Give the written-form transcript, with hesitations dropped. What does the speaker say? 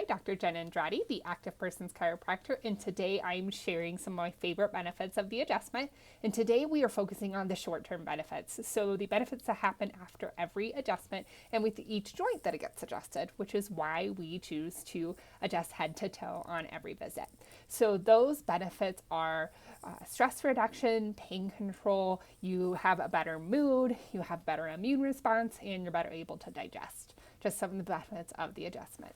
Hi, Dr. Jen Andrade, the Active Persons Chiropractor, and today I'm sharing some of my favorite benefits of the adjustment. And today we are focusing on the short-term benefits. So the benefits that happen after every adjustment and with each joint that it gets adjusted, which is why we choose to adjust head to toe on every visit. So those benefits are stress reduction, pain control, you have a better mood, you have better immune response, and you're better able to digest. Just some of the benefits of the adjustment.